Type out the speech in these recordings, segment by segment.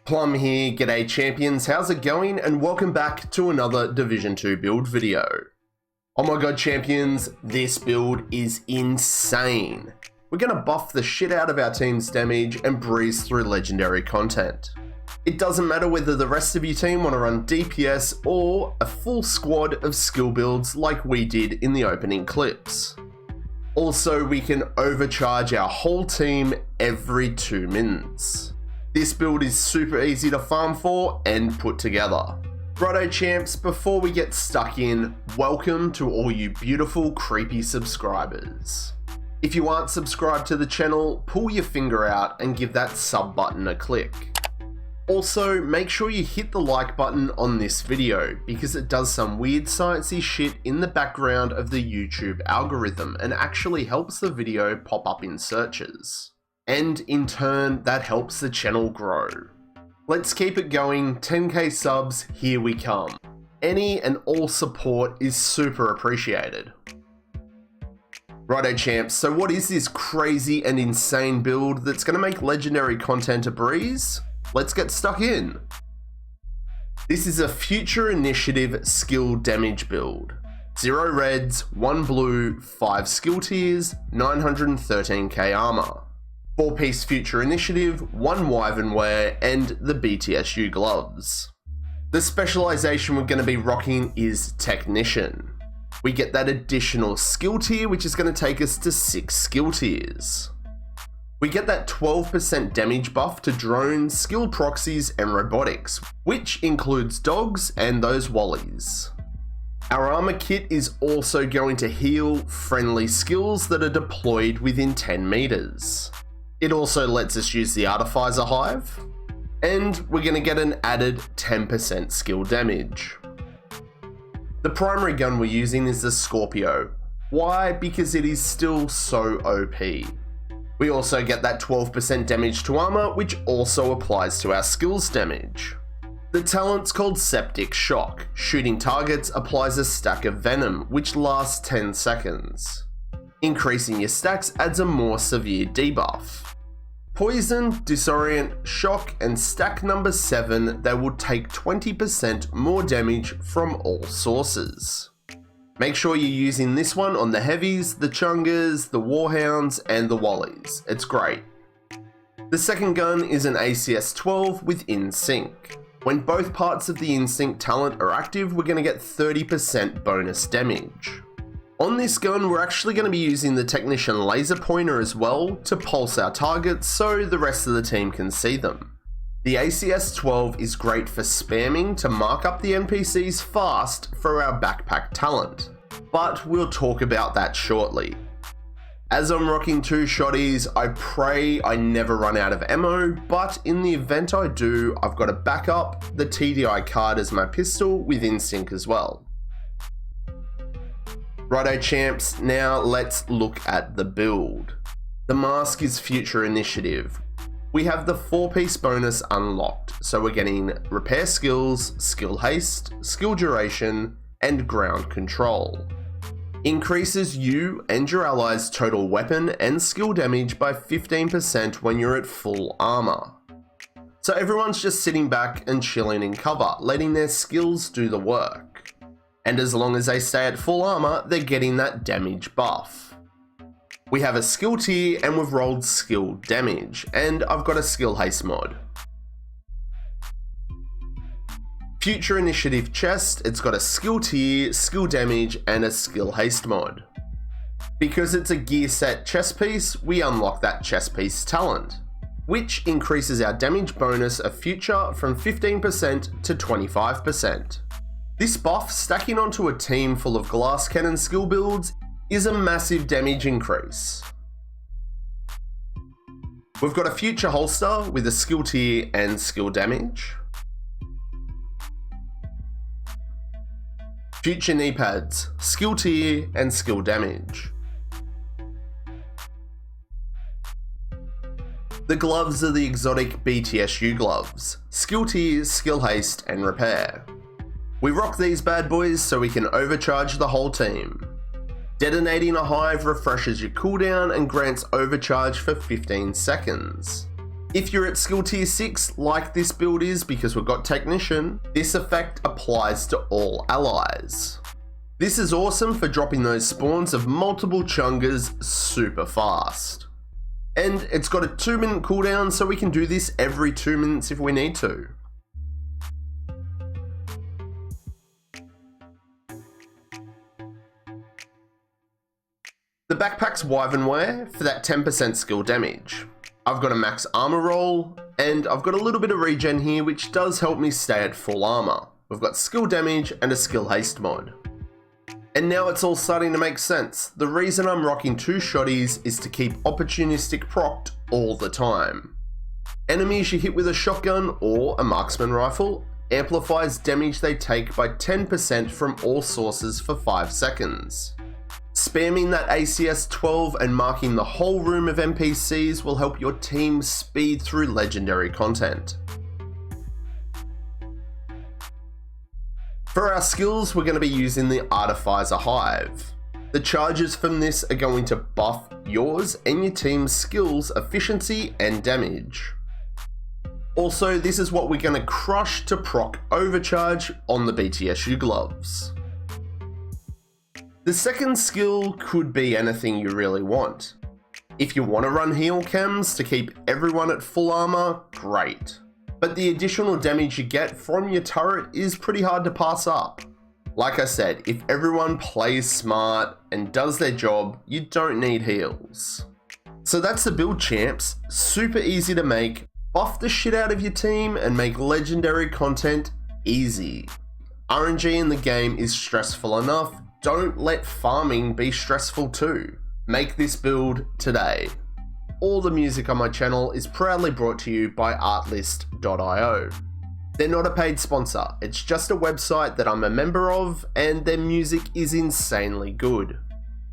Plum here, g'day champions, how's it going? And welcome back to another Division 2 build video. Oh my god champions, this build is insane. We're gonna buff the shit out of our team's damage and breeze through legendary content. It doesn't matter whether the rest of your team want to run DPS or a full squad of skill builds like we did in the opening clips. Also, we can overcharge our whole team every 2 minutes. This build is super easy to farm for and put together. Righto champs, before we get stuck in, welcome to all you beautiful creepy subscribers. If you aren't subscribed to the channel, pull your finger out and give that sub button a click. Also, make sure you hit the like button on this video because it does some weird sciencey shit in the background of the YouTube algorithm and actually helps the video pop up in searches. And in turn, that helps the channel grow. Let's keep it going, 10k subs, here we come. Any and all support is super appreciated. Righto champs, so what is this crazy and insane build that's going to make legendary content a breeze? Let's get stuck in. This is a future initiative skill damage build. 0 reds, 1 blue, 5 skill tiers, 913k armor. 4-piece future initiative, 1 wyvern wear, and the BTSU gloves. The specialization we're going to be rocking is technician. We get that additional skill tier which is going to take us to 6 skill tiers. We get that 12% damage buff to drones, skill proxies, and robotics, which includes dogs and those wallies. Our armor kit is also going to heal friendly skills that are deployed within 10 meters. It also lets us use the Artificer Hive, and we're going to get an added 10% skill damage. The primary gun we're using is the Scorpio. Why? Because it is still so OP. We also get that 12% damage to armor, which also applies to our skills damage. The talent's called Septic Shock. Shooting targets applies a stack of venom, which lasts 10 seconds. Increasing your stacks adds a more severe debuff. Poison, Disorient, Shock, and stack number 7, they will take 20% more damage from all sources. Make sure you're using this one on the heavies, the chungers, the warhounds, and the wallies. It's great. The second gun is an ACS 12 with In-Sync. When both parts of the In-Sync talent are active, we're going to get 30% bonus damage. On this gun, we're actually going to be using the Technician laser pointer as well to pulse our targets so the rest of the team can see them. The ACS 12 is great for spamming to mark up the NPCs fast for our backpack talent, but we'll talk about that shortly. As I'm rocking 2 shotties, I pray I never run out of ammo, but in the event I do, I've got to back up the TDI card as my pistol with In-Sync as well. Righto champs, now let's look at the build. The mask is future initiative. We have the 4-piece bonus unlocked, so we're getting repair skills, skill haste, skill duration, and ground control. Increases you and your allies' total weapon and skill damage by 15% when you're at full armor. So everyone's just sitting back and chilling in cover, letting their skills do the work. And as long as they stay at full armor, they're getting that damage buff. We have a skill tier and we've rolled skill damage, and I've got a skill haste mod. Future initiative chest, it's got a skill tier, skill damage, and a skill haste mod. Because it's a gear set chest piece, we unlock that chest piece talent, which increases our damage bonus of future from 15% to 25%. This buff, stacking onto a team full of glass cannon skill builds, is a massive damage increase. We've got a future holster with a skill tier and skill damage. Future knee pads, skill tier and skill damage. The gloves are the exotic BTSU gloves, skill tier, skill haste and repair. We rock these bad boys so we can overcharge the whole team. Detonating a hive refreshes your cooldown and grants overcharge for 15 seconds. If you're at skill tier 6, like this build is because we've got Technician, this effect applies to all allies. This is awesome for dropping those spawns of multiple chungers super fast. And it's got a 2-minute cooldown, so we can do this every 2 minutes if we need to. The backpack's Wyvern wear for that 10% skill damage. I've got a max armor roll, and I've got a little bit of regen here which does help me stay at full armor. We've got skill damage and a skill haste mod. And now it's all starting to make sense. The reason I'm rocking 2 shotties is to keep opportunistic procced all the time. Enemies you hit with a shotgun or a marksman rifle amplifies damage they take by 10% from all sources for 5 seconds. Spamming that ACS 12 and marking the whole room of NPCs will help your team speed through legendary content. For our skills, we're going to be using the Artificer Hive. The charges from this are going to buff yours and your team's skills, efficiency and damage. Also, this is what we're going to crush to proc overcharge on the BTSU gloves. The second skill could be anything you really want. If you want to run heal chems to keep everyone at full armor, great. But the additional damage you get from your turret is pretty hard to pass up. Like I said, if everyone plays smart and does their job, you don't need heals. So that's the build, champs. Super easy to make, buff the shit out of your team and make legendary content easy. RNG in the game is stressful enough. Don't let farming be stressful too. Make this build today. All the music on my channel is proudly brought to you by artlist.io. They're not a paid sponsor, it's just a website that I'm a member of, and their music is insanely good.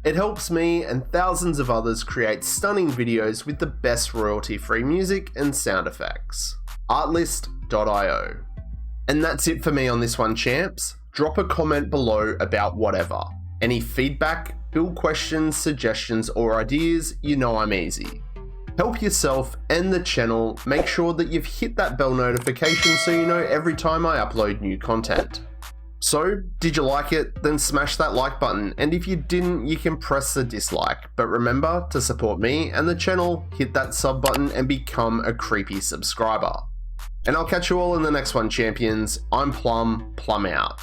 It helps me and thousands of others create stunning videos with the best royalty-free music and sound effects. artlist.io. And that's it for me on this one, champs. Drop a comment below about whatever. Any feedback, build questions, suggestions, or ideas, you know I'm easy. Help yourself and the channel. Make sure that you've hit that bell notification so you know every time I upload new content. So, did you like it? Then smash that like button, and if you didn't, you can press the dislike. But remember, to support me and the channel, hit that sub button and become a creepy subscriber. And I'll catch you all in the next one, champions. I'm Plum out.